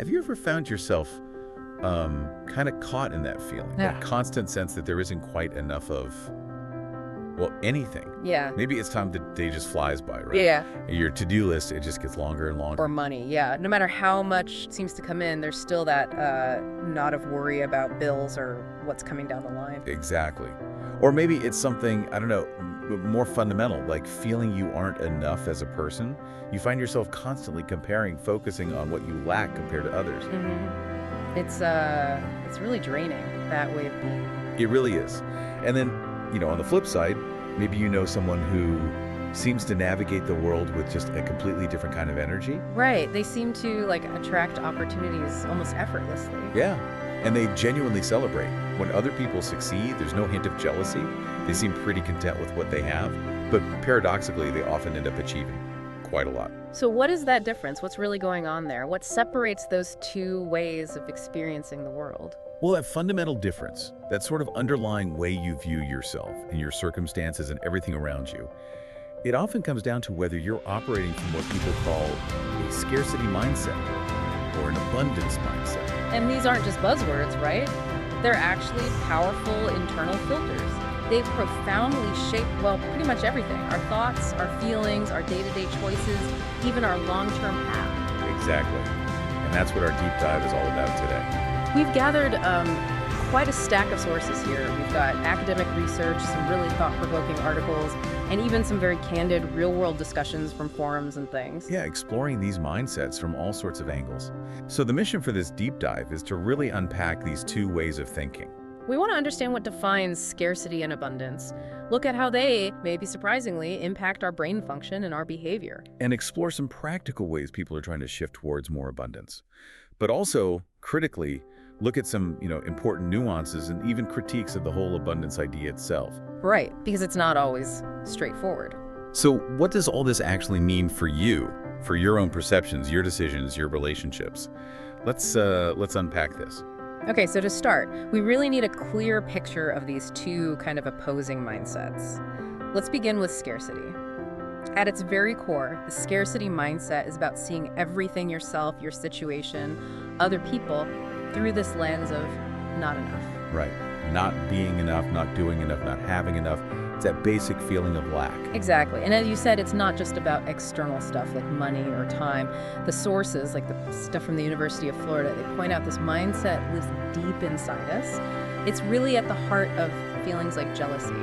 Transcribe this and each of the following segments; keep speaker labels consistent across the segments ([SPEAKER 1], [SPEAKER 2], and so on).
[SPEAKER 1] Have you ever found yourself kind of caught in that feeling?
[SPEAKER 2] Yeah.
[SPEAKER 1] That constant sense that there isn't quite enough of, well, anything.
[SPEAKER 2] Yeah.
[SPEAKER 1] Maybe it's time the day just flies by, right?
[SPEAKER 2] Yeah.
[SPEAKER 1] Your to-do list, it just gets longer and longer.
[SPEAKER 2] Or money, yeah. No matter how much seems to come in, there's still that knot of worry about bills or what's coming down the line.
[SPEAKER 1] Exactly. Or maybe it's something, I don't know, more fundamental, like feeling you aren't enough as a person. You find yourself constantly comparing, focusing on what you lack compared to others.
[SPEAKER 2] It's really draining, that way of being.
[SPEAKER 1] It really is. And then, on the flip side, maybe you know someone who seems to navigate the world with just a completely different kind of energy.
[SPEAKER 2] Right. They seem to attract opportunities almost effortlessly.
[SPEAKER 1] Yeah. And they genuinely celebrate. When other people succeed, there's no hint of jealousy. They seem pretty content with what they have. But paradoxically, they often end up achieving quite a lot.
[SPEAKER 2] So what is that difference? What's really going on there? What separates those two ways of experiencing the world?
[SPEAKER 1] Well, that fundamental difference, that sort of underlying way you view yourself and your circumstances and everything around you, it often comes down to whether you're operating from what people call a scarcity mindset or an abundance mindset.
[SPEAKER 2] And these aren't just buzzwords, right? They're actually powerful internal filters. They profoundly shape, pretty much everything. Our thoughts, our feelings, our day-to-day choices, even our long-term path.
[SPEAKER 1] Exactly. And that's what our deep dive is all about today.
[SPEAKER 2] We've gathered quite a stack of sources here. We've got academic research, some really thought-provoking articles, and even some very candid real-world discussions from forums and things.
[SPEAKER 1] Yeah, exploring these mindsets from all sorts of angles. So the mission for this deep dive is to really unpack these two ways of thinking.
[SPEAKER 2] We want to understand what defines scarcity and abundance, look at how they, maybe surprisingly, impact our brain function and our behavior.
[SPEAKER 1] And explore some practical ways people are trying to shift towards more abundance. But also, critically, look at some, important nuances and even critiques of the whole abundance idea itself.
[SPEAKER 2] Right, because it's not always straightforward.
[SPEAKER 1] So what does all this actually mean for you, for your own perceptions, your decisions, your relationships? Let's unpack this.
[SPEAKER 2] Okay, so to start, we really need a clear picture of these two kind of opposing mindsets. Let's begin with scarcity. At its very core, the scarcity mindset is about seeing everything, yourself, your situation, other people, through this lens of not enough.
[SPEAKER 1] Right. Not being enough, not doing enough, not having enough. It's that basic feeling of lack.
[SPEAKER 2] Exactly. And as you said, it's not just about external stuff like money or time. The sources, like the stuff from the University of Florida, they point out this mindset lives deep inside us. It's really at the heart of feelings like jealousy,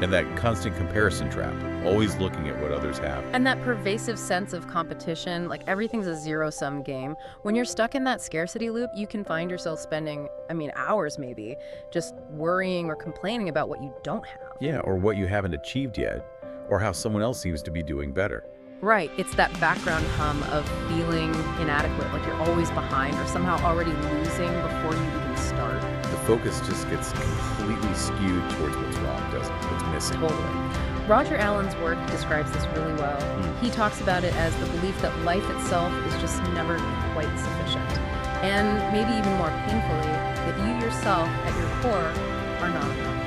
[SPEAKER 1] And that constant comparison trap, always looking at what others have.
[SPEAKER 2] And that pervasive sense of competition, like everything's a zero-sum game. When you're stuck in that scarcity loop, you can find yourself spending, hours maybe, just worrying or complaining about what you don't have.
[SPEAKER 1] Yeah, or what you haven't achieved yet, or how someone else seems to be doing better.
[SPEAKER 2] Right, it's that background hum of feeling inadequate, like you're always behind or somehow already losing before you even start.
[SPEAKER 1] The focus just gets completely skewed towards what's wrong, doesn't it? What's missing.
[SPEAKER 2] Totally. Roger Allen's work describes this really well. He talks about it as the belief that life itself is just never quite sufficient. And maybe even more painfully, that you yourself, at your core, are not enough.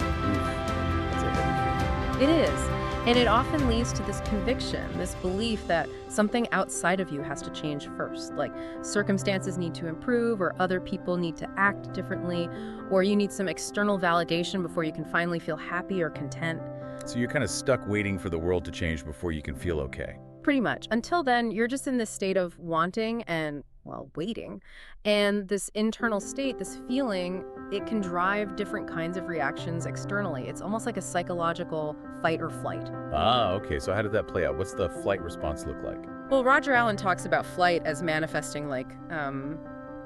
[SPEAKER 1] That's a heavy feeling.
[SPEAKER 2] It is. And it often leads to this conviction, this belief that something outside of you has to change first, like circumstances need to improve or other people need to act differently, or you need some external validation before you can finally feel happy or content.
[SPEAKER 1] So you're kind of stuck waiting for the world to change before you can feel okay.
[SPEAKER 2] Pretty much. Until then, you're just in this state of wanting and, waiting. And this internal state, this feeling, it can drive different kinds of reactions externally. It's almost like a psychological fight or flight.
[SPEAKER 1] Ah, okay. So how did that play out? What's the flight response look like?
[SPEAKER 2] Well, Roger Allen talks about flight as manifesting like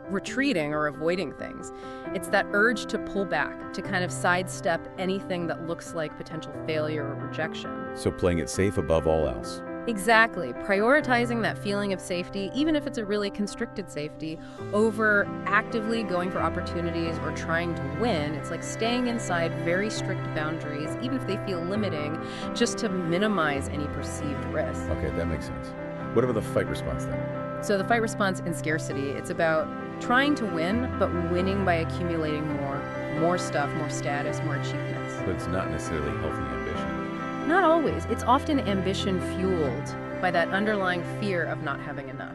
[SPEAKER 2] retreating or avoiding things. It's that urge to pull back, to kind of sidestep anything that looks like potential failure or rejection.
[SPEAKER 1] So playing it safe above all else.
[SPEAKER 2] Exactly. Prioritizing that feeling of safety, even if it's a really constricted safety, over actively going for opportunities or trying to win. It's like staying inside very strict boundaries, even if they feel limiting, just to minimize any perceived risk.
[SPEAKER 1] Okay, that makes sense. What about the fight response then?
[SPEAKER 2] So the fight response in scarcity, it's about trying to win, but winning by accumulating more stuff, more status, more achievements.
[SPEAKER 1] But it's not necessarily healthy ambition.
[SPEAKER 2] Not always. It's often ambition fueled by that underlying fear of not having enough.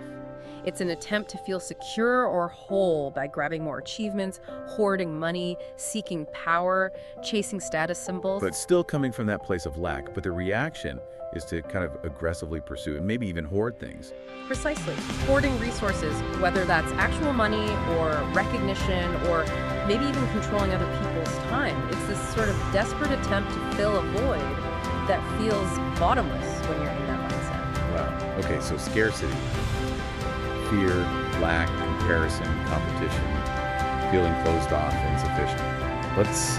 [SPEAKER 2] It's an attempt to feel secure or whole by grabbing more achievements, hoarding money, seeking power, chasing status symbols.
[SPEAKER 1] But still coming from that place of lack. But the reaction is to kind of aggressively pursue and maybe even hoard things.
[SPEAKER 2] Precisely. Hoarding resources, whether that's actual money or recognition or maybe even controlling other people's time. It's this sort of desperate attempt to fill a void that feels bottomless when you're in that mindset.
[SPEAKER 1] Wow. Okay, so scarcity, fear, lack, comparison, competition, feeling closed off, insufficient. Let's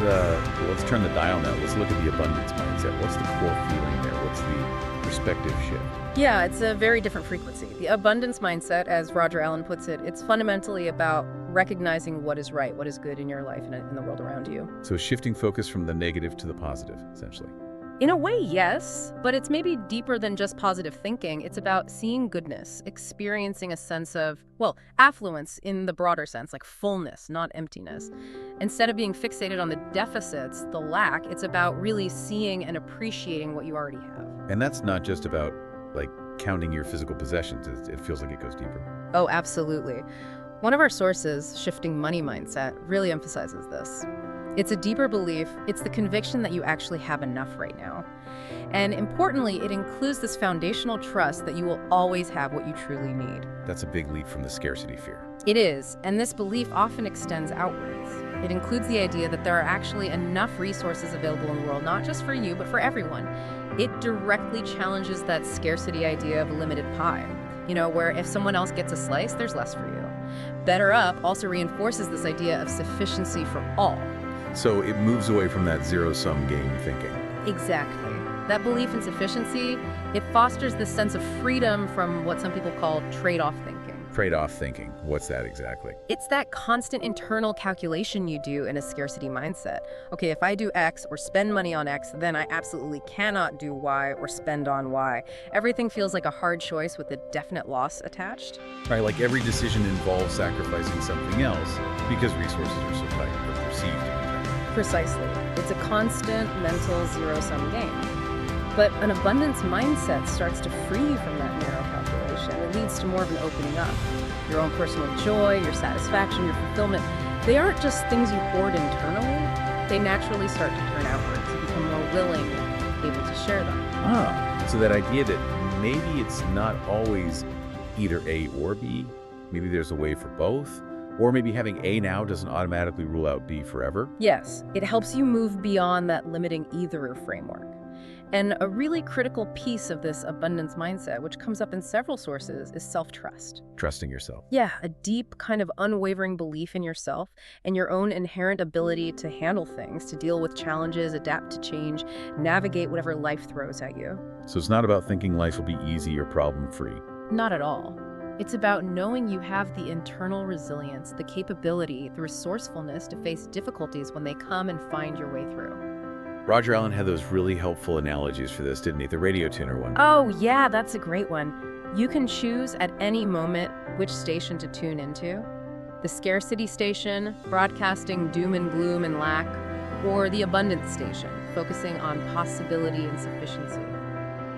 [SPEAKER 1] turn the dial now. Let's look at the abundance mindset. What's the core feeling there? What's the perspective shift?
[SPEAKER 2] Yeah, it's a very different frequency. The abundance mindset, as Roger Allen puts it, it's fundamentally about recognizing what is right, what is good in your life and in the world around you.
[SPEAKER 1] So shifting focus from the negative to the positive, essentially.
[SPEAKER 2] In a way, yes, but it's maybe deeper than just positive thinking. It's about seeing goodness, experiencing a sense of, well, affluence in the broader sense, like fullness, not emptiness. Instead of being fixated on the deficits, the lack, it's about really seeing and appreciating what you already have.
[SPEAKER 1] And that's not just about, like, counting your physical possessions. It feels like it goes deeper.
[SPEAKER 2] Oh, absolutely. One of our sources, Shifting Money Mindset, really emphasizes this. It's a deeper belief. It's the conviction that you actually have enough right now. And importantly, it includes this foundational trust that you will always have what you truly need.
[SPEAKER 1] That's a big leap from the scarcity fear.
[SPEAKER 2] It is, and this belief often extends outwards. It includes the idea that there are actually enough resources available in the world, not just for you, but for everyone. It directly challenges that scarcity idea of a limited pie, where if someone else gets a slice, there's less for you. Better Up also reinforces this idea of sufficiency for all.
[SPEAKER 1] So it moves away from that zero-sum game thinking.
[SPEAKER 2] Exactly. That belief in sufficiency, it fosters this sense of freedom from what some people call trade-off thinking.
[SPEAKER 1] Trade-off thinking. What's that exactly?
[SPEAKER 2] It's that constant internal calculation you do in a scarcity mindset. Okay, if I do X or spend money on X, then I absolutely cannot do Y or spend on Y. Everything feels like a hard choice with a definite loss attached.
[SPEAKER 1] Right, like every decision involves sacrificing something else because resources are so tight or perceived to be tight.
[SPEAKER 2] Precisely. It's a constant mental zero-sum game. But an abundance mindset starts to free you from that narrow calculation. It leads to more of an opening up. Your own personal joy, your satisfaction, your fulfillment, they aren't just things you hoard internally. They naturally start to turn outwards. You become more willing, able to share them.
[SPEAKER 1] So that idea that maybe it's not always either A or B, maybe there's a way for both, or maybe having A now doesn't automatically rule out B forever.
[SPEAKER 2] Yes, it helps you move beyond that limiting either framework. And a really critical piece of this abundance mindset, which comes up in several sources, is self-trust.
[SPEAKER 1] Trusting yourself.
[SPEAKER 2] Yeah, a deep kind of unwavering belief in yourself and your own inherent ability to handle things, to deal with challenges, adapt to change, navigate whatever life throws at you.
[SPEAKER 1] So it's not about thinking life will be easy or problem-free.
[SPEAKER 2] Not at all. It's about knowing you have the internal resilience, the capability, the resourcefulness to face difficulties when they come and find your way through.
[SPEAKER 1] Roger Allen had those really helpful analogies for this, didn't he? The radio tuner one.
[SPEAKER 2] Oh, yeah, that's a great one. You can choose at any moment which station to tune into. The scarcity station, broadcasting doom and gloom and lack, or the abundance station, focusing on possibility and sufficiency.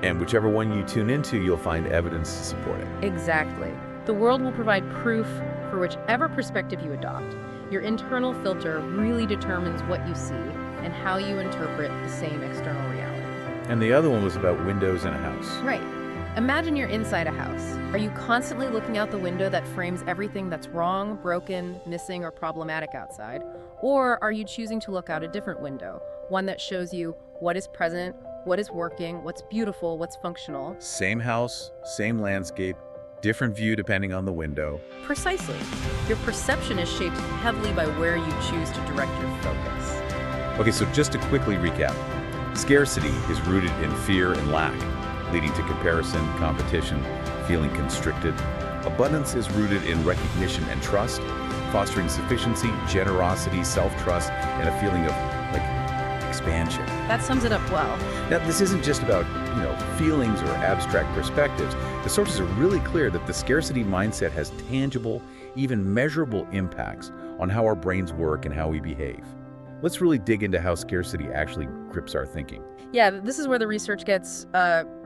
[SPEAKER 1] And whichever one you tune into, you'll find evidence to support it.
[SPEAKER 2] Exactly. The world will provide proof for whichever perspective you adopt. Your internal filter really determines what you see and how you interpret the same external reality.
[SPEAKER 1] And the other one was about windows in a house.
[SPEAKER 2] Right. Imagine you're inside a house. Are you constantly looking out the window that frames everything that's wrong, broken, missing, or problematic outside? Or are you choosing to look out a different window, one that shows you what is present, what is working, what's beautiful, what's functional?
[SPEAKER 1] Same house, same landscape, different view depending on the window.
[SPEAKER 2] Precisely. Your perception is shaped heavily by where you choose to direct your focus.
[SPEAKER 1] Okay, so just to quickly recap, scarcity is rooted in fear and lack, leading to comparison, competition, feeling constricted. Abundance is rooted in recognition and trust, fostering sufficiency, generosity, self-trust, and a feeling of, expansion.
[SPEAKER 2] That sums it up well.
[SPEAKER 1] Now, this isn't just about, feelings or abstract perspectives. The sources are really clear that the scarcity mindset has tangible, even measurable impacts on how our brains work and how we behave. Let's really dig into how scarcity actually grips our thinking.
[SPEAKER 2] Yeah, this is where the research gets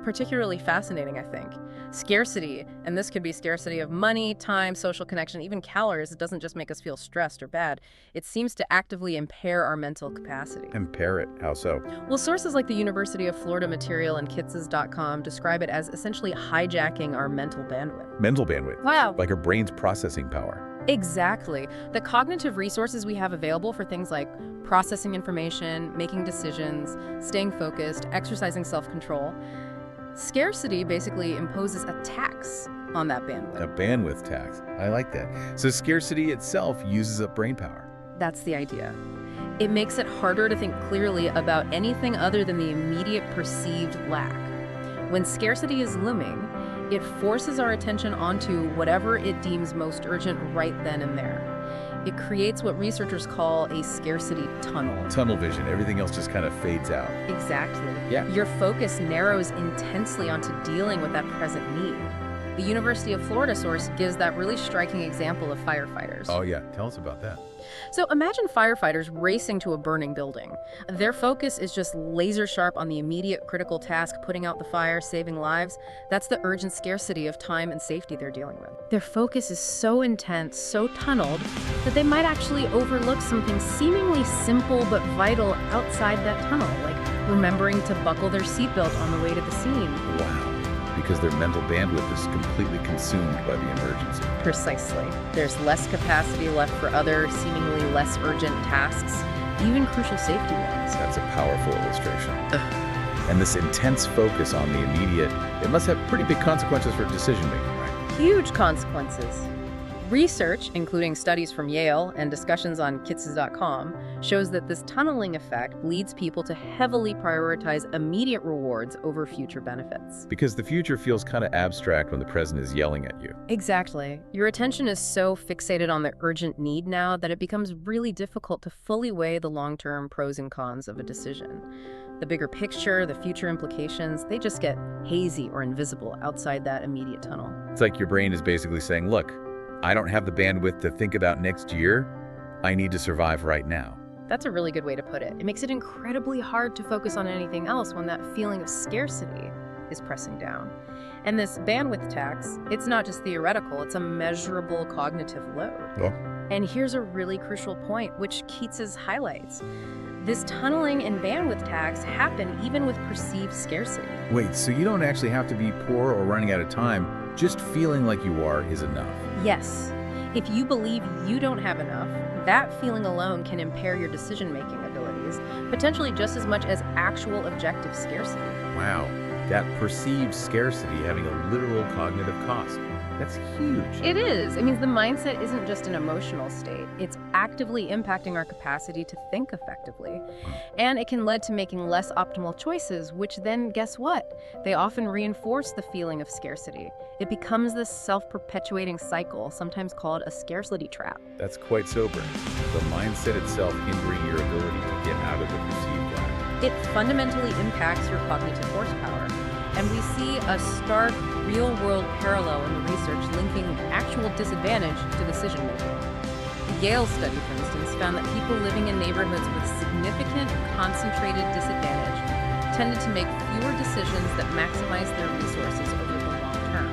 [SPEAKER 2] particularly fascinating, I think. Scarcity, and this could be scarcity of money, time, social connection, even calories. It doesn't just make us feel stressed or bad. It seems to actively impair our mental capacity.
[SPEAKER 1] Impair it. How so?
[SPEAKER 2] Well, sources like the University of Florida material and kitses.com describe it as essentially hijacking our mental bandwidth.
[SPEAKER 1] Mental bandwidth.
[SPEAKER 2] Wow.
[SPEAKER 1] Like our brain's processing power.
[SPEAKER 2] Exactly. The cognitive resources we have available for things like processing information, making decisions, staying focused, exercising self-control. Scarcity basically imposes a tax on that bandwidth.
[SPEAKER 1] A bandwidth tax. I like that. So scarcity itself uses up brain power.
[SPEAKER 2] That's the idea. It makes it harder to think clearly about anything other than the immediate perceived lack. When scarcity is looming, it forces our attention onto whatever it deems most urgent right then and there. It creates what researchers call a scarcity tunnel.
[SPEAKER 1] Tunnel vision. Everything else just kind of fades out.
[SPEAKER 2] Exactly.
[SPEAKER 1] Yeah.
[SPEAKER 2] Your focus narrows intensely onto dealing with that present need. The University of Florida source gives that really striking example of firefighters.
[SPEAKER 1] Oh, yeah. Tell us about that.
[SPEAKER 2] So imagine firefighters racing to a burning building. Their focus is just laser sharp on the immediate critical task, putting out the fire, saving lives. That's the urgent scarcity of time and safety they're dealing with. Their focus is so intense, so tunneled, that they might actually overlook something seemingly simple but vital outside that tunnel, like remembering to buckle their seatbelt on the way to the scene.
[SPEAKER 1] Wow. Because their mental bandwidth is completely consumed by the emergency.
[SPEAKER 2] Precisely. There's less capacity left for other, seemingly less urgent tasks, even crucial safety ones.
[SPEAKER 1] That's a powerful illustration. And this intense focus on the immediate, it must have pretty big consequences for decision-making, right?
[SPEAKER 2] Huge consequences. Research, including studies from Yale and discussions on kitses.com, shows that this tunneling effect leads people to heavily prioritize immediate rewards over future benefits.
[SPEAKER 1] Because the future feels kind of abstract when the present is yelling at you.
[SPEAKER 2] Exactly. Your attention is so fixated on the urgent need now that it becomes really difficult to fully weigh the long-term pros and cons of a decision. The bigger picture, the future implications, they just get hazy or invisible outside that immediate tunnel.
[SPEAKER 1] It's like your brain is basically saying, look, I don't have the bandwidth to think about next year. I need to survive right now.
[SPEAKER 2] That's a really good way to put it. It makes it incredibly hard to focus on anything else when that feeling of scarcity is pressing down. And this bandwidth tax, it's not just theoretical, it's a measurable cognitive load.
[SPEAKER 1] Oh.
[SPEAKER 2] And here's a really crucial point, which Keats's highlights. This tunneling and bandwidth tax happen even with perceived scarcity.
[SPEAKER 1] Wait, so you don't actually have to be poor or running out of time. Just feeling like you are is enough.
[SPEAKER 2] Yes. If you believe you don't have enough, that feeling alone can impair your decision-making abilities, potentially just as much as actual objective scarcity.
[SPEAKER 1] Wow, that perceived scarcity having a literal cognitive cost. That's huge.
[SPEAKER 2] It is. It means the mindset isn't just an emotional state. It's actively impacting our capacity to think effectively. And it can lead to making less optimal choices, which then, guess what? They often reinforce the feeling of scarcity. It becomes this self-perpetuating cycle, sometimes called a scarcity trap.
[SPEAKER 1] That's quite sobering. The mindset itself hindering your ability to get out of the perceived lack.
[SPEAKER 2] It fundamentally impacts your cognitive horsepower. And we see a stark, real-world parallel in the research linking actual disadvantage to decision-making. The Yale study, for instance, found that people living in neighborhoods with significant concentrated disadvantage tended to make fewer decisions that maximize their resources over the long term.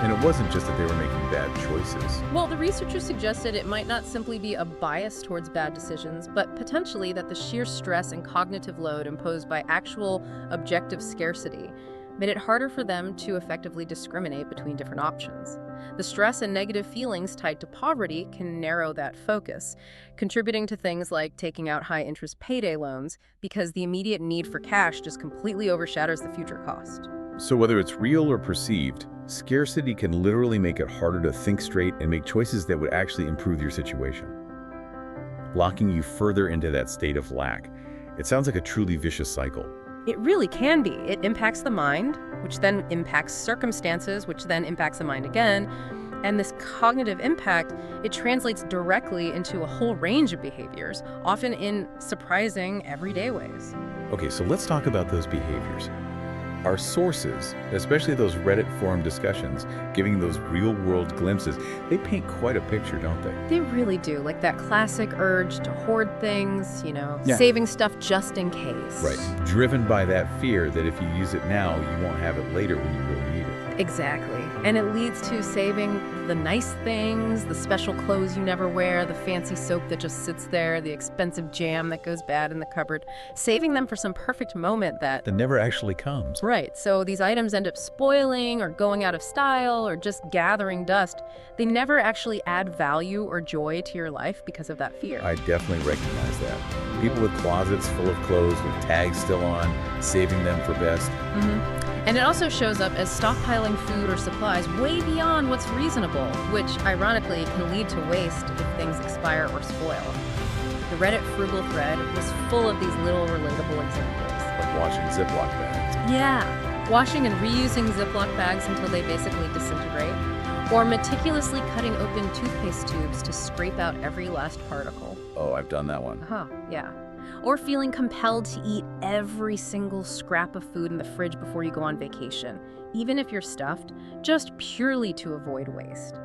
[SPEAKER 1] And it wasn't just that they were making bad choices.
[SPEAKER 2] Well, the researchers suggested it might not simply be a bias towards bad decisions, but potentially that the sheer stress and cognitive load imposed by actual objective scarcity made it harder for them to effectively discriminate between different options. The stress and negative feelings tied to poverty can narrow that focus, contributing to things like taking out high-interest payday loans because the immediate need for cash just completely overshadows the future cost.
[SPEAKER 1] So whether it's real or perceived, scarcity can literally make it harder to think straight and make choices that would actually improve your situation, locking you further into that state of lack. It sounds like a truly vicious cycle.
[SPEAKER 2] It really can be. It impacts the mind, which then impacts circumstances, which then impacts the mind again. And this cognitive impact, it translates directly into a whole range of behaviors, often in surprising, everyday ways.
[SPEAKER 1] Okay, so let's talk about those behaviors. Our sources, especially those Reddit forum discussions, giving those real-world glimpses, they paint quite a picture, don't they?
[SPEAKER 2] They really do, like that classic urge to hoard things,
[SPEAKER 1] Yeah.
[SPEAKER 2] saving stuff just in case.
[SPEAKER 1] Right. Driven by that fear that if you use it now, you won't have it later when you really need it.
[SPEAKER 2] Exactly. And it leads to saving the nice things, the special clothes you never wear, the fancy soap that just sits there, the expensive jam that goes bad in the cupboard, saving them for some perfect moment that...
[SPEAKER 1] That never actually comes.
[SPEAKER 2] Right, so these items end up spoiling or going out of style or just gathering dust. They never actually add value or joy to your life because of that fear.
[SPEAKER 1] I definitely recognize that. People with closets full of clothes with tags still on, saving them for best.
[SPEAKER 2] And it also shows up as stockpiling food or supplies way beyond what's reasonable, which ironically can lead to waste if things expire or spoil. The Reddit frugal thread was full of these little relatable examples.
[SPEAKER 1] Like washing Ziploc bags.
[SPEAKER 2] Yeah, washing and reusing Ziploc bags until they basically disintegrate, or meticulously cutting open toothpaste tubes to scrape out every last particle.
[SPEAKER 1] Oh, I've done that one.
[SPEAKER 2] Yeah. Or feeling compelled to eat every single scrap of food in the fridge before you go on vacation, even if you're stuffed, just purely to avoid waste.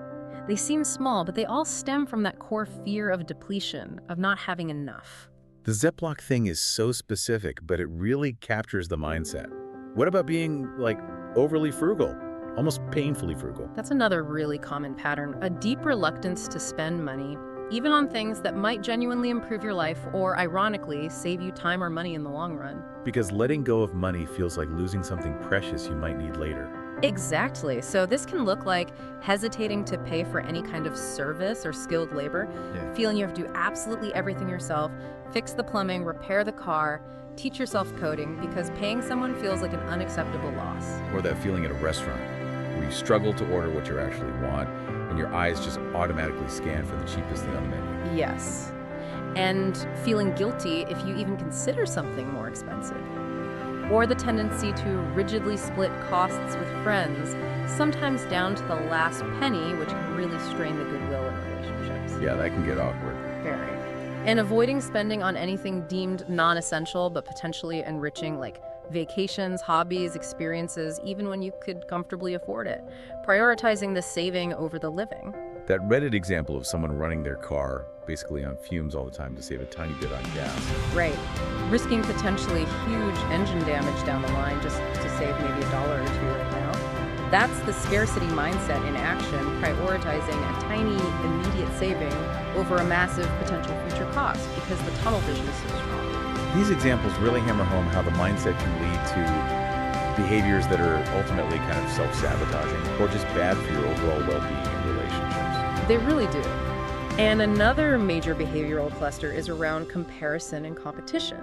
[SPEAKER 2] They seem small, but they all stem from that core fear of depletion, of not having enough.
[SPEAKER 1] The Ziploc thing is so specific, but it really captures the mindset. What about being, like, overly frugal? Almost painfully frugal.
[SPEAKER 2] That's another really common pattern, a deep reluctance to spend money, even on things that might genuinely improve your life or, ironically, save you time or money in the long run.
[SPEAKER 1] Because letting go of money feels like losing something precious you might need later.
[SPEAKER 2] Exactly. So this can look like hesitating to pay for any kind of service or skilled labor, feeling you have to do absolutely everything yourself, fix the plumbing, repair the car, teach yourself coding, because paying someone feels like an unacceptable loss.
[SPEAKER 1] Or that feeling at a restaurant, where you struggle to order what you actually want, and your eyes just automatically scan for the cheapest thing on the menu.
[SPEAKER 2] Yes. And feeling guilty if you even consider something more expensive. Or the tendency to rigidly split costs with friends, sometimes down to the last penny, which can really strain the goodwill in relationships.
[SPEAKER 1] Yeah, that can get awkward.
[SPEAKER 2] Very. And avoiding spending on anything deemed non-essential but potentially enriching, like vacations, hobbies, experiences, even when you could comfortably afford it. Prioritizing the saving over the living.
[SPEAKER 1] That Reddit example of someone running their car basically on fumes all the time to save a tiny bit on gas.
[SPEAKER 2] Right. Risking potentially huge engine damage down the line just to save maybe $1 or $2 right now. That's the scarcity mindset in action, prioritizing a tiny immediate saving over a massive potential future cost because the tunnel vision is so strong.
[SPEAKER 1] These examples really hammer home how the mindset can lead to behaviors that are ultimately kind of self-sabotaging or just bad for your overall well-being in relationships.
[SPEAKER 2] They really do. And another major behavioral cluster is around comparison and competition.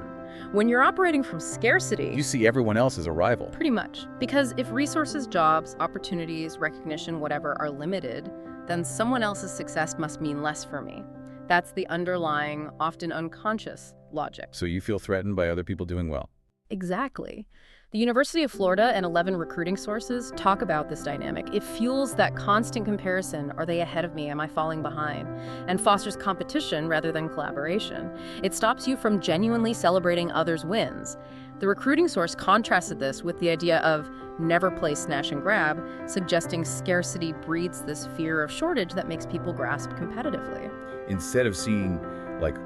[SPEAKER 2] When you're operating from scarcity,
[SPEAKER 1] You see everyone else as a rival.
[SPEAKER 2] pretty much. Because if resources, jobs, opportunities, recognition, whatever, are limited, then someone else's success must mean less for me. That's the underlying, often unconscious logic.
[SPEAKER 1] So you feel threatened by other people doing well.
[SPEAKER 2] Exactly. The University of Florida and 11 recruiting sources talk about this dynamic. It fuels that constant comparison. Are they ahead of me? Am I falling behind? And fosters competition rather than collaboration. It stops you from genuinely celebrating others' wins. The recruiting source contrasted this with the idea of never play snatch and grab, suggesting scarcity breeds this fear of shortage that makes people grasp competitively.
[SPEAKER 1] Instead of seeing, like,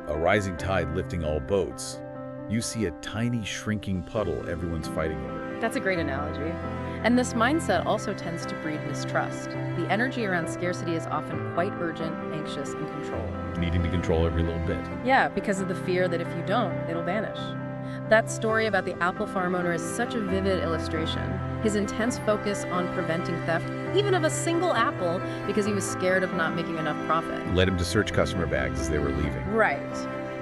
[SPEAKER 1] a rising tide lifting all boats, you see a tiny shrinking puddle everyone's fighting over.
[SPEAKER 2] That's a great analogy. And this mindset also tends to breed mistrust. The energy around scarcity is often quite urgent, anxious, and controlled.
[SPEAKER 1] Needing to control every little bit.
[SPEAKER 2] Yeah, because of the fear that if you don't, it'll vanish. That story about the apple farm owner is such a vivid illustration. His intense focus on preventing theft, even of a single apple, because he was scared of not making enough profit.
[SPEAKER 1] Led him to search customer bags as they were leaving.
[SPEAKER 2] Right.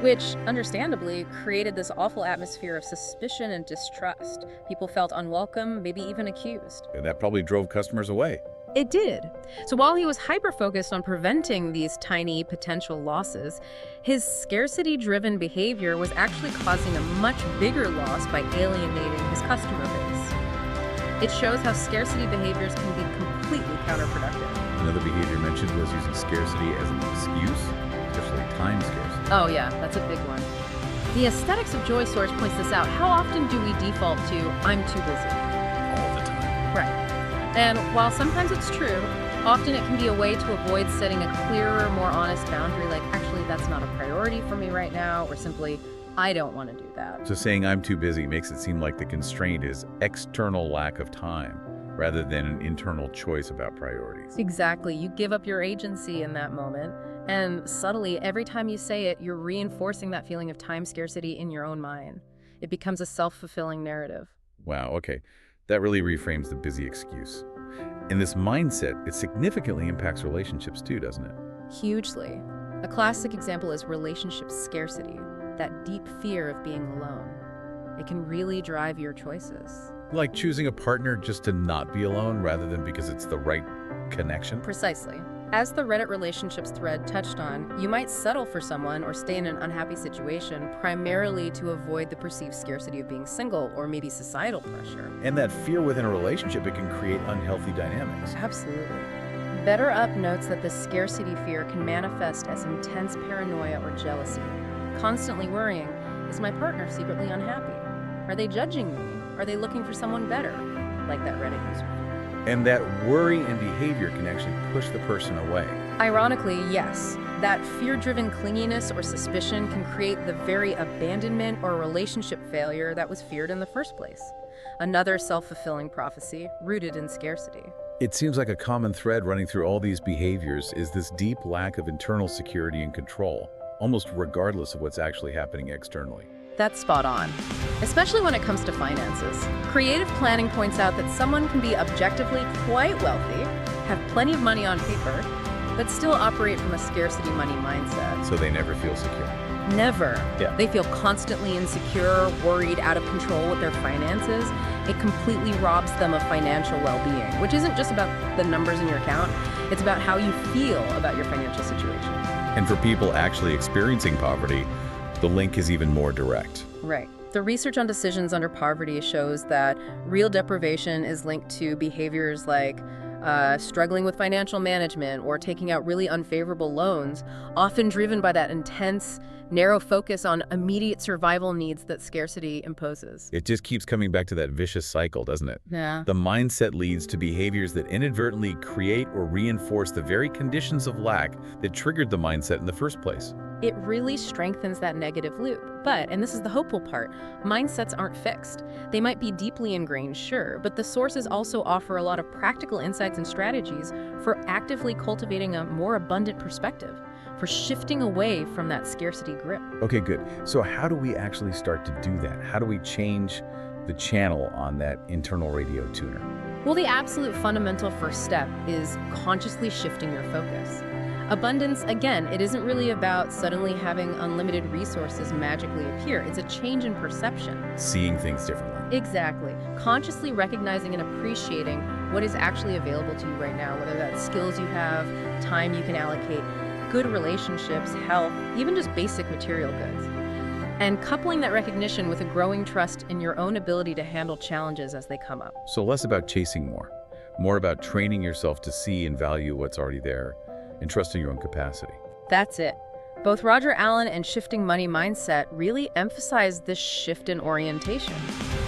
[SPEAKER 2] Which, understandably, created this awful atmosphere of suspicion and distrust. People felt unwelcome, maybe even accused.
[SPEAKER 1] And that probably drove customers away.
[SPEAKER 2] It did. So while he was hyper-focused on preventing these tiny potential losses, his scarcity-driven behavior was actually causing a much bigger loss by alienating his customer base. It shows how scarcity behaviors can be completely counterproductive.
[SPEAKER 1] Another behavior mentioned was using scarcity as an excuse, especially time scarcity.
[SPEAKER 2] Oh yeah, that's a big one. The Aesthetics of Joy source points this out. How often do we default to, I'm too busy? And while sometimes it's true, often it can be a way to avoid setting a clearer, more honest boundary, like, actually, that's not a priority for me right now, or simply, I don't want to do that.
[SPEAKER 1] So saying I'm too busy makes it seem like the constraint is external lack of time rather than an internal choice about priorities.
[SPEAKER 2] Exactly. You give up your agency in that moment, and subtly, every time you say it, you're reinforcing that feeling of time scarcity in your own mind. It becomes a self-fulfilling narrative.
[SPEAKER 1] Wow, okay. That really reframes the busy excuse. And this mindset, it significantly impacts relationships too, doesn't it?
[SPEAKER 2] Hugely. A classic example is relationship scarcity, that deep fear of being alone. It can really drive your choices.
[SPEAKER 1] Like choosing a partner just to not be alone rather than because it's the right connection?
[SPEAKER 2] Precisely. As the Reddit relationships thread touched on, you might settle for someone or stay in an unhappy situation primarily to avoid the perceived scarcity of being single or maybe societal pressure.
[SPEAKER 1] And that fear within a relationship, it can create unhealthy dynamics.
[SPEAKER 2] Absolutely. Better Up notes that the scarcity fear can manifest as intense paranoia or jealousy. Constantly worrying, is my partner secretly unhappy? Are they judging me? Are they looking for someone better? Like that Reddit user.
[SPEAKER 1] And that worry and behavior can actually push the person away.
[SPEAKER 2] Ironically, yes, that fear-driven clinginess or suspicion can create the very abandonment or relationship failure that was feared in the first place. Another self-fulfilling prophecy rooted in scarcity.
[SPEAKER 1] It seems like a common thread running through all these behaviors is this deep lack of internal security and control, almost regardless of what's actually happening externally.
[SPEAKER 2] That's spot on, especially when it comes to finances. Creative planning points out that someone can be objectively quite wealthy, have plenty of money on paper, but still operate from a scarcity money mindset.
[SPEAKER 1] So they never feel secure.
[SPEAKER 2] Never.
[SPEAKER 1] Yeah.
[SPEAKER 2] They feel constantly insecure, worried, out of control with their finances. It completely robs them of financial well-being, which isn't just about the numbers in your account. It's about how you feel about your financial situation.
[SPEAKER 1] And for people actually experiencing poverty, the link is even more direct.
[SPEAKER 2] Right. The research on decisions under poverty shows that real deprivation is linked to behaviors like struggling with financial management or taking out really unfavorable loans, often driven by that intense, narrow focus on immediate survival needs that scarcity imposes.
[SPEAKER 1] It just keeps coming back to that vicious cycle, doesn't it?
[SPEAKER 2] Yeah.
[SPEAKER 1] The mindset leads to behaviors that inadvertently create or reinforce the very conditions of lack that triggered the mindset in the first place.
[SPEAKER 2] It really strengthens that negative loop. But, and this is the hopeful part, mindsets aren't fixed. They might be deeply ingrained, sure, but the sources also offer a lot of practical insights and strategies for actively cultivating a more abundant perspective, for shifting away from that scarcity grip.
[SPEAKER 1] Okay, good. So how do we actually start to do that? How do we change the channel on that internal radio tuner?
[SPEAKER 2] Well, the absolute fundamental first step is consciously shifting your focus. Abundance, again, it isn't really about suddenly having unlimited resources magically appear. It's a change in perception.
[SPEAKER 1] Seeing things differently.
[SPEAKER 2] Exactly. Consciously recognizing and appreciating what is actually available to you right now, whether that's skills you have, time you can allocate, good relationships, health, even just basic material goods. And coupling that recognition with a growing trust in your own ability to handle challenges as they come up.
[SPEAKER 1] So less about chasing more about training yourself to see and value what's already there, and trusting your own capacity.
[SPEAKER 2] That's it. Both Roger Allen and Shifting Money Mindset really emphasize this shift in orientation.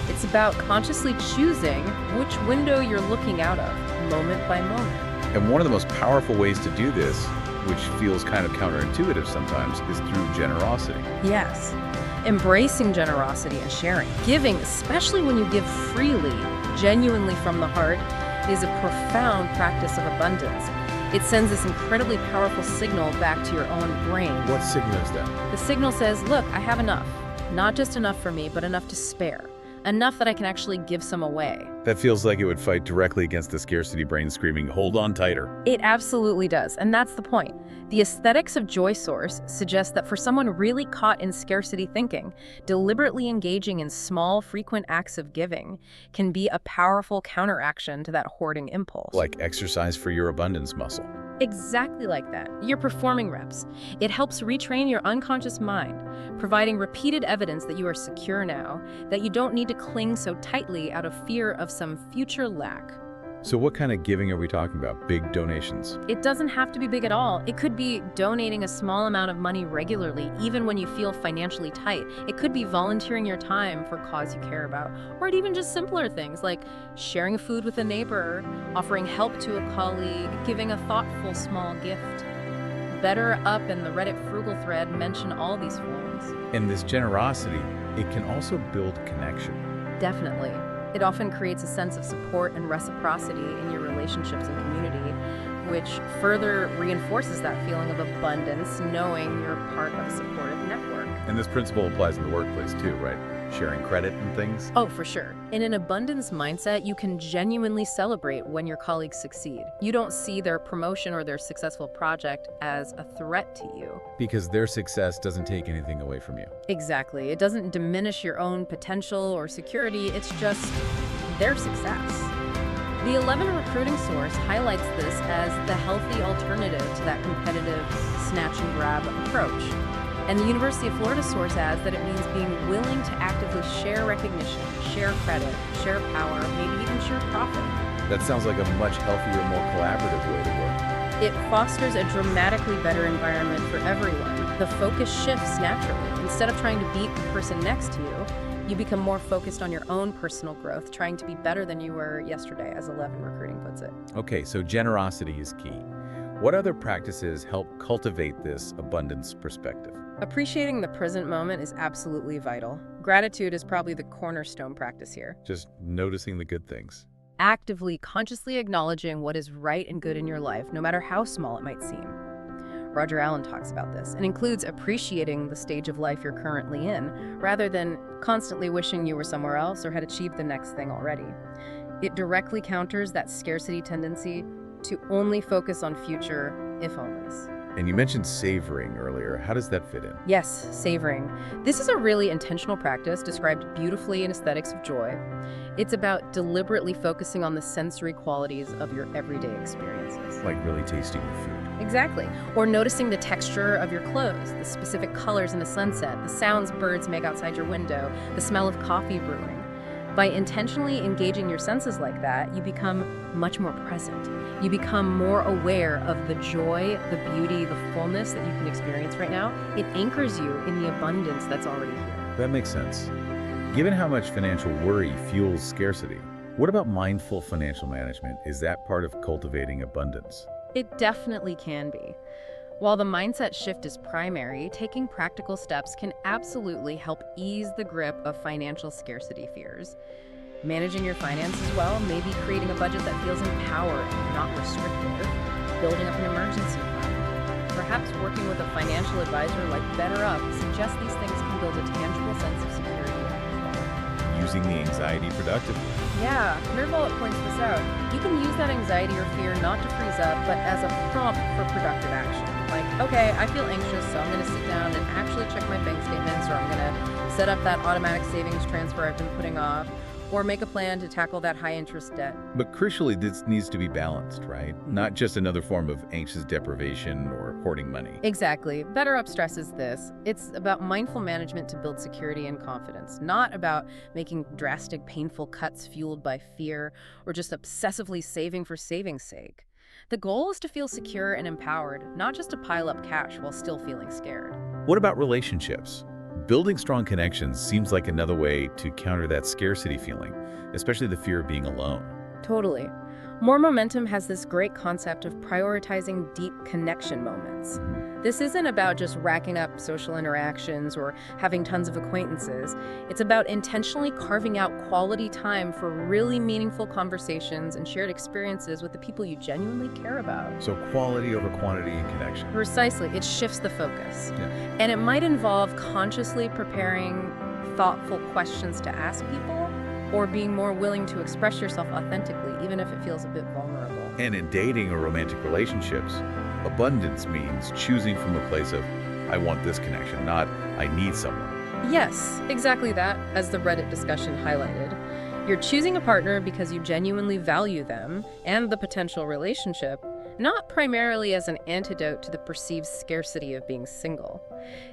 [SPEAKER 2] It's about consciously choosing which window you're looking out of, moment by moment.
[SPEAKER 1] And one of the most powerful ways to do this, which feels kind of counterintuitive sometimes, is through generosity.
[SPEAKER 2] Yes. Embracing generosity and sharing. Giving, especially when you give freely, genuinely from the heart, is a profound practice of abundance. It sends this incredibly powerful signal back to your own brain.
[SPEAKER 1] What signal is that?
[SPEAKER 2] The signal says, look, I have enough. Not just enough for me, but enough to spare. Enough that I can actually give some away.
[SPEAKER 1] That feels like it would fight directly against the scarcity brain screaming, hold on tighter.
[SPEAKER 2] It absolutely does, and that's the point. The aesthetics of Joy Source suggest that for someone really caught in scarcity thinking, deliberately engaging in small, frequent acts of giving can be a powerful counteraction to that hoarding impulse.
[SPEAKER 1] Like exercise for your abundance muscle.
[SPEAKER 2] Exactly like that. You're performing reps. It helps retrain your unconscious mind, providing repeated evidence that you are secure now, that you don't need to cling so tightly out of fear of some future lack.
[SPEAKER 1] So what kind of giving are we talking about? Big donations?
[SPEAKER 2] It doesn't have to be big at all. It could be donating a small amount of money regularly, even when you feel financially tight. It could be volunteering your time for a cause you care about, or even just simpler things like sharing food with a neighbor, offering help to a colleague, giving a thoughtful small gift. Better Up and the Reddit Frugal thread mention all these forms.
[SPEAKER 1] And this generosity, it can also build connection.
[SPEAKER 2] Definitely. It often creates a sense of support and reciprocity in your relationships and community, which further reinforces that feeling of abundance, knowing you're part of a supportive network.
[SPEAKER 1] And this principle applies in the workplace too, right? Sharing credit and things?
[SPEAKER 2] Oh, for sure. In an abundance mindset, you can genuinely celebrate when your colleagues succeed. You don't see their promotion or their successful project as a threat to you.
[SPEAKER 1] Because their success doesn't take anything away from you.
[SPEAKER 2] Exactly. It doesn't diminish your own potential or security. It's just their success. The 11 recruiting source highlights this as the healthy alternative to that competitive snatch and grab approach. And the University of Florida source adds that it means being willing to actively share recognition, share credit, share power, maybe even share profit.
[SPEAKER 1] That sounds like a much healthier, more collaborative way to work.
[SPEAKER 2] It fosters a dramatically better environment for everyone. The focus shifts naturally. Instead of trying to beat the person next to you, you become more focused on your own personal growth, trying to be better than you were yesterday, as 11 Recruiting puts it.
[SPEAKER 1] Okay, so generosity is key. What other practices help cultivate this abundance perspective?
[SPEAKER 2] Appreciating the present moment is absolutely vital. Gratitude is probably the cornerstone practice here.
[SPEAKER 1] Just noticing the good things.
[SPEAKER 2] Actively, consciously acknowledging what is right and good in your life, no matter how small it might seem. Roger Allen talks about this and includes appreciating the stage of life you're currently in, rather than constantly wishing you were somewhere else or had achieved the next thing already. It directly counters that scarcity tendency to only focus on future if-onlys.
[SPEAKER 1] And you mentioned savoring earlier. How does that fit in?
[SPEAKER 2] Yes, savoring. This is a really intentional practice described beautifully in Aesthetics of Joy. It's about deliberately focusing on the sensory qualities of your everyday experiences.
[SPEAKER 1] Like really tasting your food.
[SPEAKER 2] Exactly. Or noticing the texture of your clothes, the specific colors in a sunset, the sounds birds make outside your window, the smell of coffee brewing. By intentionally engaging your senses like that, you become much more present. You become more aware of the joy, the beauty, the fullness that you can experience right now. It anchors you in the abundance that's already here.
[SPEAKER 1] That makes sense. Given how much financial worry fuels scarcity, what about mindful financial management? Is that part of cultivating abundance?
[SPEAKER 2] It definitely can be. While the mindset shift is primary, taking practical steps can absolutely help ease the grip of financial scarcity fears. Managing your finances well, maybe creating a budget that feels empowering, not restrictive, building up an emergency fund. Perhaps working with a financial advisor like Better Up suggests these things can build a tangible sense of security.
[SPEAKER 1] Using the anxiety productively.
[SPEAKER 2] Yeah, NerdWallet points this out. You can use that anxiety or fear not to freeze up, but as a prompt for productive action. Like, okay, I feel anxious, so I'm going to sit down and actually check my bank statements, or I'm going to set up that automatic savings transfer I've been putting off, or make a plan to tackle that high-interest debt.
[SPEAKER 1] But crucially, this needs to be balanced, right? Not just another form of anxious deprivation or hoarding money.
[SPEAKER 2] Exactly. Better Up stresses this. It's about mindful management to build security and confidence, not about making drastic, painful cuts fueled by fear or just obsessively saving for saving's sake. The goal is to feel secure and empowered, not just to pile up cash while still feeling scared.
[SPEAKER 1] What about relationships? Building strong connections seems like another way to counter that scarcity feeling, especially the fear of being alone.
[SPEAKER 2] Totally. More Momentum has this great concept of prioritizing deep connection moments. This isn't about just racking up social interactions or having tons of acquaintances. It's about intentionally carving out quality time for really meaningful conversations and shared experiences with the people you genuinely care about.
[SPEAKER 1] So quality over quantity in connection.
[SPEAKER 2] Precisely. It shifts the focus.
[SPEAKER 1] Yeah.
[SPEAKER 2] And it might involve consciously preparing thoughtful questions to ask people, or being more willing to express yourself authentically, even if it feels a bit vulnerable.
[SPEAKER 1] And in dating or romantic relationships, abundance means choosing from a place of, I want this connection, not I need someone.
[SPEAKER 2] Yes, exactly that, as the Reddit discussion highlighted. You're choosing a partner because you genuinely value them and the potential relationship, not primarily as an antidote to the perceived scarcity of being single.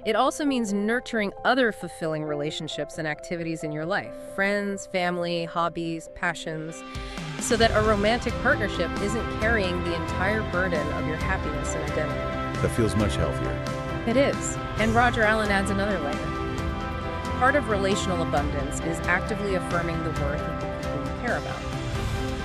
[SPEAKER 2] It also means nurturing other fulfilling relationships and activities in your life, friends, family, hobbies, passions. so that a romantic partnership isn't carrying the entire burden of your happiness and identity.
[SPEAKER 1] That feels much healthier.
[SPEAKER 2] It is. And Roger Allen adds another layer. Part of relational abundance is actively affirming the worth of the people you care about,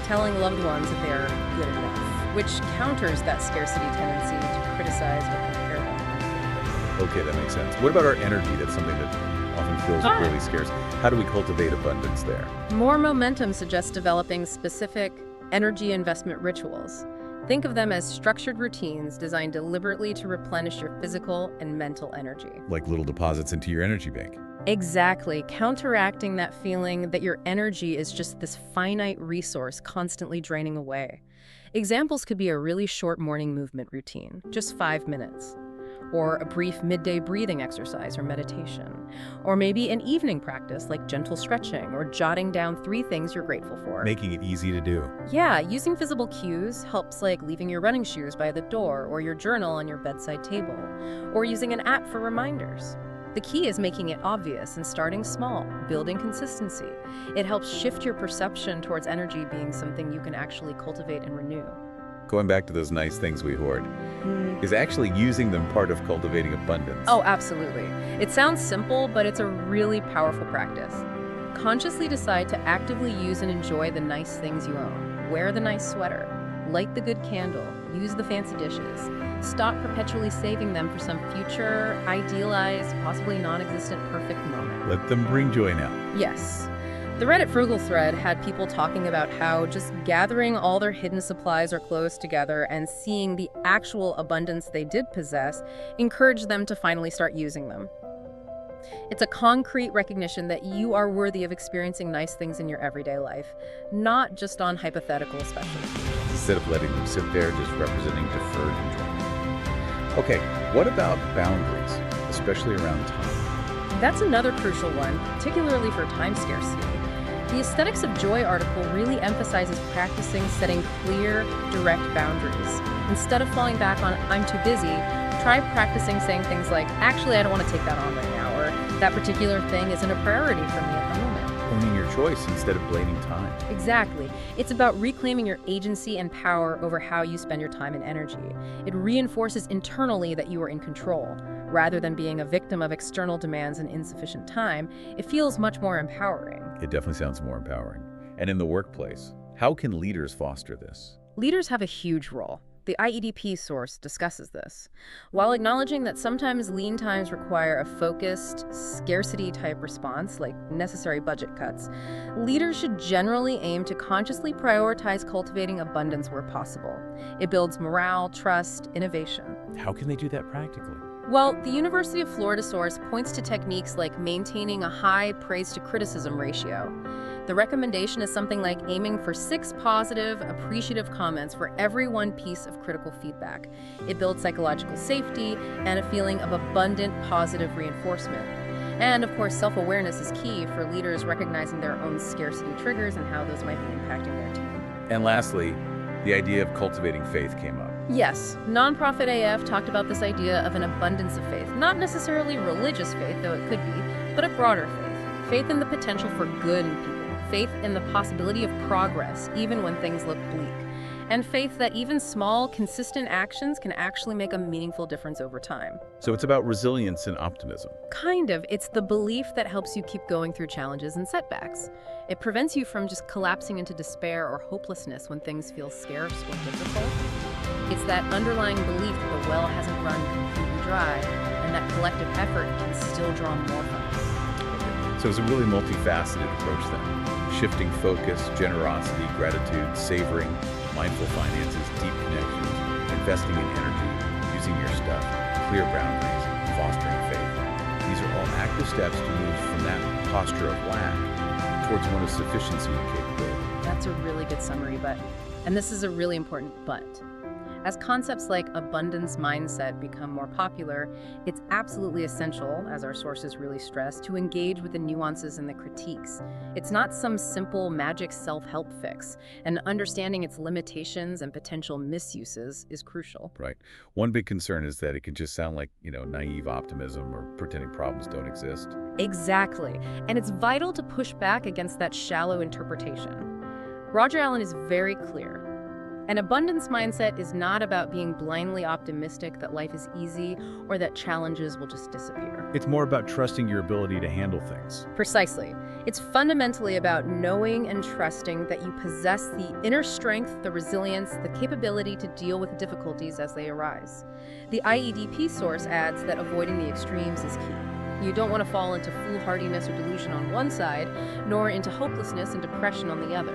[SPEAKER 2] telling loved ones that they are good enough, which counters that scarcity tendency to criticize or compare them.
[SPEAKER 1] Okay, that makes sense. What about our energy? That's something that often feels really scarce. How do we cultivate abundance there?
[SPEAKER 2] More momentum suggests developing specific energy investment rituals. Think of them as structured routines designed deliberately to replenish your physical and mental energy.
[SPEAKER 1] Like little deposits into your energy bank.
[SPEAKER 2] Exactly, counteracting that feeling that your energy is just this finite resource constantly draining away. Examples could be a really short morning movement routine, just 5 minutes, or a brief midday breathing exercise or meditation, or maybe an evening practice like gentle stretching or jotting down 3 things you're grateful for.
[SPEAKER 1] Making it easy to do.
[SPEAKER 2] Yeah, using visible cues helps, like leaving your running shoes by the door or your journal on your bedside table, or using an app for reminders. The key is making it obvious and starting small, building consistency. It helps shift your perception towards energy being something you can actually cultivate and renew.
[SPEAKER 1] Going back to those nice things we hoard, is actually using them part of cultivating abundance?
[SPEAKER 2] Oh, absolutely. It sounds simple, but it's a really powerful practice. Consciously decide to actively use and enjoy the nice things you own. Wear the nice sweater, light the good candle, use the fancy dishes. Stop perpetually saving them for some future, idealized, possibly non-existent perfect moment.
[SPEAKER 1] Let them bring joy now.
[SPEAKER 2] Yes. The Reddit Frugal thread had people talking about how just gathering all their hidden supplies or clothes together and seeing the actual abundance they did possess encouraged them to finally start using them. It's a concrete recognition that you are worthy of experiencing nice things in your everyday life, not just on hypothetical special occasions.
[SPEAKER 1] Instead of letting them sit there just representing deferred enjoyment. Okay, what about boundaries, especially around time?
[SPEAKER 2] That's another crucial one, particularly for time scarcity. The Aesthetics of Joy article really emphasizes practicing setting clear, direct boundaries. Instead of falling back on, I'm too busy, try practicing saying things like, actually, I don't want to take that on right now, or that particular thing isn't a priority for me at the moment.
[SPEAKER 1] Owning your choice instead of blaming time.
[SPEAKER 2] Exactly. It's about reclaiming your agency and power over how you spend your time and energy. It reinforces internally that you are in control. Rather than being a victim of external demands and insufficient time, it feels much more empowering.
[SPEAKER 1] It definitely sounds more empowering. And in the workplace, how can leaders foster this?
[SPEAKER 2] Leaders have a huge role. The IEDP source discusses this. While acknowledging that sometimes lean times require a focused, scarcity-type response, like necessary budget cuts, leaders should generally aim to consciously prioritize cultivating abundance where possible. It builds morale, trust, innovation.
[SPEAKER 1] How can they do that practically?
[SPEAKER 2] Well, the University of Florida source points to techniques like maintaining a high praise-to-criticism ratio. The recommendation is something like aiming for 6 positive, appreciative comments for every 1 piece of critical feedback. It builds psychological safety and a feeling of abundant, positive reinforcement. And of course, self-awareness is key for leaders recognizing their own scarcity triggers and how those might be impacting their team.
[SPEAKER 1] And lastly, the idea of cultivating faith came up.
[SPEAKER 2] Yes, Nonprofit AF talked about this idea of an abundance of faith. Not necessarily religious faith, though it could be, but a broader faith. Faith in the potential for good in people. Faith in the possibility of progress, even when things look bleak. And faith that even small, consistent actions can actually make a meaningful difference over time.
[SPEAKER 1] So it's about resilience and optimism.
[SPEAKER 2] Kind of. It's the belief that helps you keep going through challenges and setbacks. It prevents you from just collapsing into despair or hopelessness when things feel scarce or difficult. It's that underlying belief that the well hasn't run completely dry, and that collective effort can still draw more from it.
[SPEAKER 1] So it's a really multifaceted approach then. Shifting focus, generosity, gratitude, savoring, mindful finances, deep connections, investing in energy, using your stuff, clear boundaries, fostering faith. These are all active steps to move from that posture of lack towards one of sufficiency and capability.
[SPEAKER 2] That's a really good summary, and this is a really important but. As concepts like abundance mindset become more popular, it's absolutely essential, as our sources really stress, to engage with the nuances and the critiques. It's not some simple magic self-help fix, and understanding its limitations and potential misuses is crucial.
[SPEAKER 1] Right. One big concern is that it can just sound like, naive optimism or pretending problems don't exist.
[SPEAKER 2] Exactly. And it's vital to push back against that shallow interpretation. Roger Allen is very clear. An abundance mindset is not about being blindly optimistic that life is easy or that challenges will just disappear.
[SPEAKER 1] It's more about trusting your ability to handle things.
[SPEAKER 2] Precisely. It's fundamentally about knowing and trusting that you possess the inner strength, the resilience, the capability to deal with difficulties as they arise. The IEDP source adds that avoiding the extremes is key. You don't want to fall into foolhardiness or delusion on one side, nor into hopelessness and depression on the other.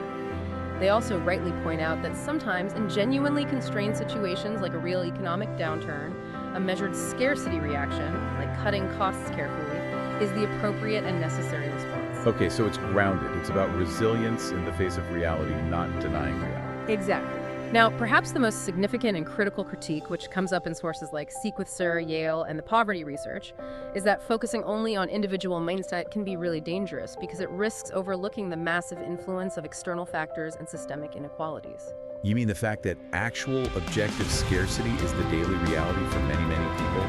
[SPEAKER 2] They also rightly point out that sometimes in genuinely constrained situations like a real economic downturn, a measured scarcity reaction, like cutting costs carefully, is the appropriate and necessary response.
[SPEAKER 1] Okay, so it's grounded. It's about resilience in the face of reality, not denying reality.
[SPEAKER 2] Exactly. Now, perhaps the most significant and critical critique, which comes up in sources like Seek with Sir, Yale, and the poverty research, is that focusing only on individual mindset can be really dangerous because it risks overlooking the massive influence of external factors and systemic inequalities.
[SPEAKER 1] You mean the fact that actual objective scarcity is the daily reality for many, many people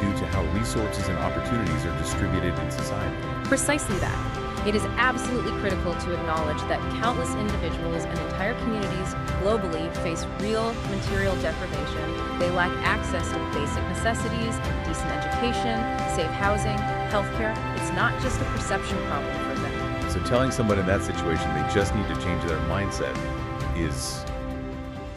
[SPEAKER 1] due to how resources and opportunities are distributed in society?
[SPEAKER 2] Precisely that. It is absolutely critical to acknowledge that countless individuals and entire communities globally face real material deprivation. They lack access to basic necessities, decent education, safe housing, healthcare. It's not just a perception problem for them.
[SPEAKER 1] So telling someone in that situation they just need to change their mindset is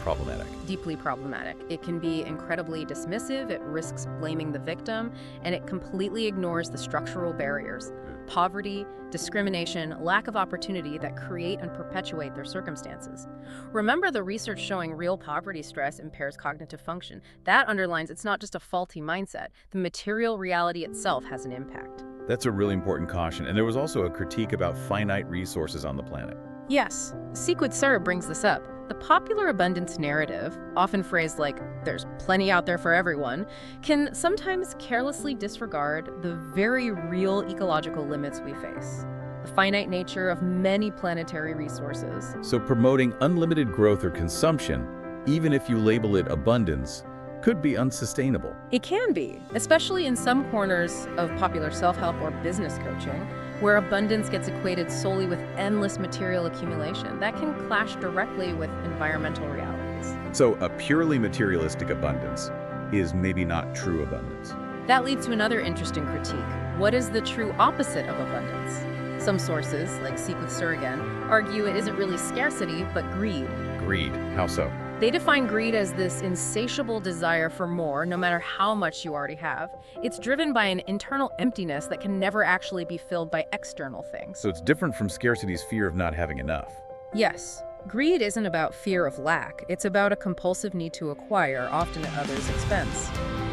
[SPEAKER 1] problematic.
[SPEAKER 2] Deeply problematic. It can be incredibly dismissive, it risks blaming the victim, and it completely ignores the structural barriers. Poverty, discrimination, lack of opportunity that create and perpetuate their circumstances. Remember the research showing real poverty stress impairs cognitive function. That underlines it's not just a faulty mindset. The material reality itself has an impact.
[SPEAKER 1] That's a really important caution. And there was also a critique about finite resources on the planet.
[SPEAKER 2] Yes, Seek with Sir brings this up. The popular abundance narrative, often phrased like, there's plenty out there for everyone, can sometimes carelessly disregard the very real ecological limits we face. The finite nature of many planetary resources.
[SPEAKER 1] So promoting unlimited growth or consumption, even if you label it abundance, could be unsustainable.
[SPEAKER 2] It can be, especially in some corners of popular self-help or business coaching, where abundance gets equated solely with endless material accumulation. That can clash directly with environmental realities.
[SPEAKER 1] So a purely materialistic abundance is maybe not true abundance.
[SPEAKER 2] That leads to another interesting critique. What is the true opposite of abundance? Some sources, like Seek with Sir again, argue it isn't really scarcity, but greed.
[SPEAKER 1] Greed. How so?
[SPEAKER 2] They define greed as this insatiable desire for more, no matter how much you already have. It's driven by an internal emptiness that can never actually be filled by external things.
[SPEAKER 1] So it's different from scarcity's fear of not having enough.
[SPEAKER 2] Yes. Greed isn't about fear of lack. It's about a compulsive need to acquire, often at others' expense.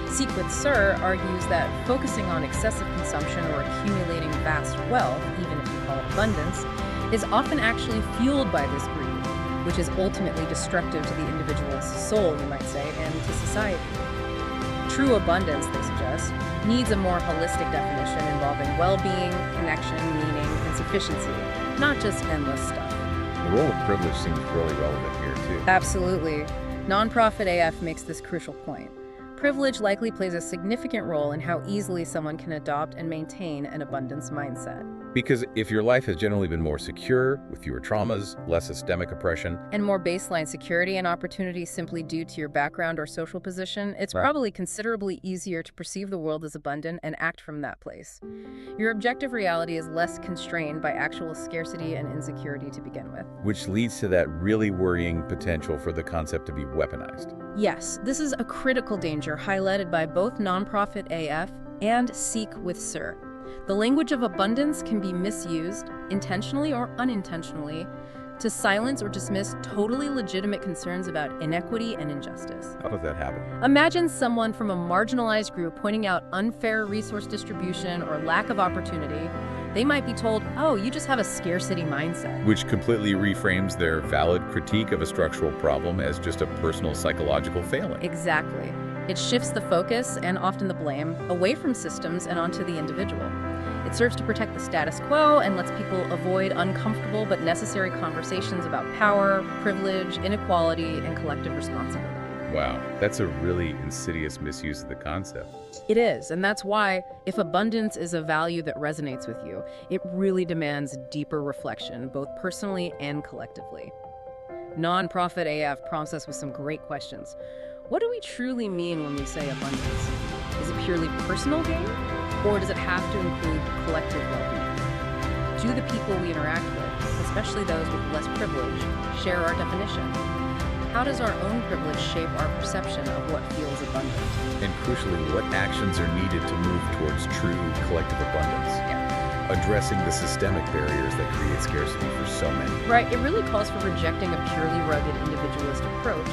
[SPEAKER 2] Seek with Sir argues that focusing on excessive consumption or accumulating vast wealth, even if you call it abundance, is often actually fueled by this greed, which is ultimately destructive to the individual's soul, you might say, and to society. True abundance, they suggest, needs a more holistic definition involving well-being, connection, meaning, and sufficiency, not just endless stuff.
[SPEAKER 1] The role of privilege seems really relevant here, too.
[SPEAKER 2] Absolutely. Nonprofit AF makes this crucial point. Privilege likely plays a significant role in how easily someone can adopt and maintain an abundance mindset.
[SPEAKER 1] Because if your life has generally been more secure, with fewer traumas, less systemic oppression,
[SPEAKER 2] and more baseline security and opportunity simply due to your background or social position, it's probably considerably easier to perceive the world as abundant and act from that place. Your objective reality is less constrained by actual scarcity and insecurity to begin with.
[SPEAKER 1] which leads to that really worrying potential for the concept to be weaponized.
[SPEAKER 2] Yes, this is a critical danger highlighted by both Nonprofit AF and Seek with Sir. The language of abundance can be misused, intentionally or unintentionally, to silence or dismiss totally legitimate concerns about inequity and injustice.
[SPEAKER 1] How does that happen?
[SPEAKER 2] Imagine someone from a marginalized group pointing out unfair resource distribution or lack of opportunity. They might be told, oh, you just have a scarcity mindset.
[SPEAKER 1] Which completely reframes their valid critique of a structural problem as just a personal psychological failing.
[SPEAKER 2] Exactly. It shifts the focus, and often the blame, away from systems and onto the individual. It serves to protect the status quo and lets people avoid uncomfortable but necessary conversations about power, privilege, inequality, and collective responsibility.
[SPEAKER 1] Wow, that's a really insidious misuse of the concept.
[SPEAKER 2] It is, and that's why, if abundance is a value that resonates with you, it really demands deeper reflection, both personally and collectively. Nonprofit AF prompts us with some great questions. What do we truly mean when we say abundance? Is it purely personal gain, or does it have to include collective well-being? Do the people we interact with, especially those with less privilege, share our definition? How does our own privilege shape our perception of what feels abundant?
[SPEAKER 1] And crucially, what actions are needed to move towards true collective abundance? Addressing the systemic barriers that create scarcity for so many.
[SPEAKER 2] Right, it really calls for rejecting a purely rugged individualist approach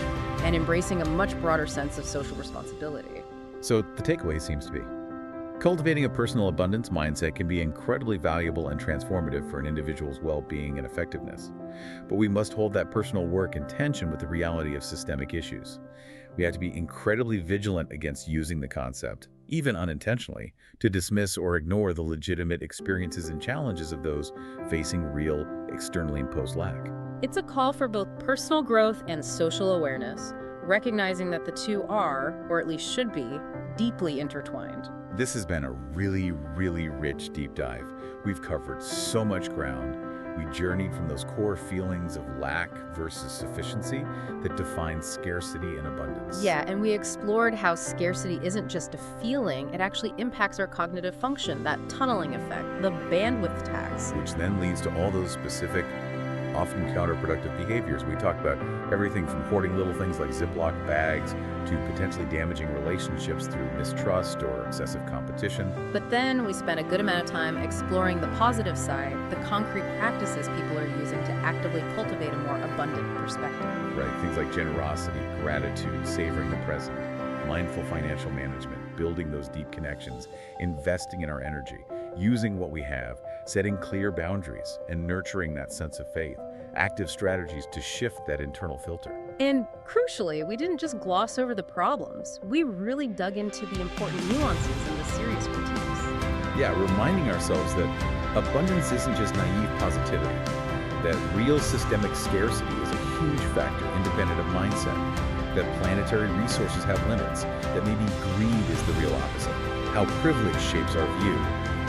[SPEAKER 2] and embracing a much broader sense of social responsibility.
[SPEAKER 1] So the takeaway seems to be, cultivating a personal abundance mindset can be incredibly valuable and transformative for an individual's well-being and effectiveness. But we must hold that personal work in tension with the reality of systemic issues. We have to be incredibly vigilant against using the concept, even unintentionally, to dismiss or ignore the legitimate experiences and challenges of those facing real, externally imposed lack.
[SPEAKER 2] It's a call for both personal growth and social awareness, recognizing that the two are, or at least should be, deeply intertwined.
[SPEAKER 1] This has been a really, really rich deep dive. We've covered so much ground. We journeyed from those core feelings of lack versus sufficiency that define scarcity and abundance.
[SPEAKER 2] Yeah, and we explored how scarcity isn't just a feeling, it actually impacts our cognitive function, that tunneling effect, the bandwidth tax.
[SPEAKER 1] Which then leads to all those specific, often counterproductive behaviors. We talked about everything from hoarding little things like Ziploc bags to potentially damaging relationships through mistrust or excessive competition.
[SPEAKER 2] But then we spent a good amount of time exploring the positive side, the concrete practices people are using to actively cultivate a more abundant perspective.
[SPEAKER 1] Right, things like generosity, gratitude, savoring the present, mindful financial management, building those deep connections, investing in our energy, using what we have, setting clear boundaries, and nurturing that sense of faith, active strategies to shift that internal filter.
[SPEAKER 2] And crucially, we didn't just gloss over the problems. We really dug into the important nuances and the serious critiques.
[SPEAKER 1] Yeah, reminding ourselves that abundance isn't just naive positivity, that real systemic scarcity is a huge factor independent of mindset, that planetary resources have limits, that maybe greed is the real opposite, how privilege shapes our view,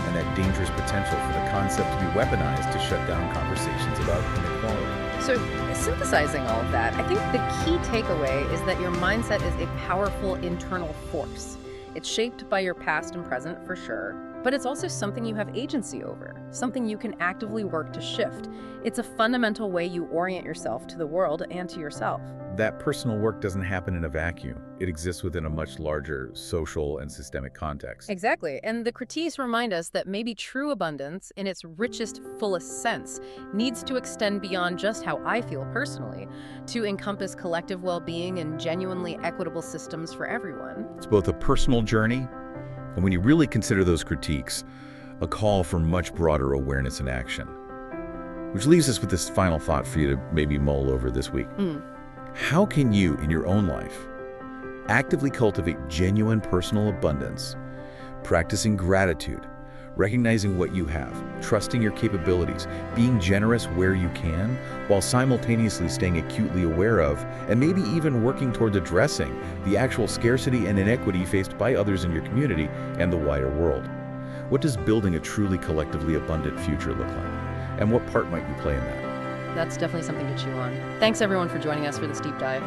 [SPEAKER 1] and that dangerous potential for the concept to be weaponized to shut down conversations about inequality.
[SPEAKER 2] So, synthesizing all of that, I think the key takeaway is that your mindset is a powerful internal force. It's shaped by your past and present, for sure, but it's also something you have agency over, something you can actively work to shift. It's a fundamental way you orient yourself to the world and to yourself.
[SPEAKER 1] That personal work doesn't happen in a vacuum. It exists within a much larger social and systemic context.
[SPEAKER 2] Exactly, and the critiques remind us that maybe true abundance, in its richest, fullest sense, needs to extend beyond just how I feel personally, to encompass collective well-being and genuinely equitable systems for everyone.
[SPEAKER 1] It's both a personal journey, and when you really consider those critiques, a call for much broader awareness and action. Which leaves us with this final thought for you to maybe mull over this week. How can you, in your own life, actively cultivate genuine personal abundance, practicing gratitude, recognizing what you have, trusting your capabilities, being generous where you can, while simultaneously staying acutely aware of, and maybe even working towards addressing, the actual scarcity and inequity faced by others in your community and the wider world? What does building a truly collectively abundant future look like? And what part might you play in that?
[SPEAKER 2] That's definitely something to chew on. Thanks everyone for joining us for this deep dive.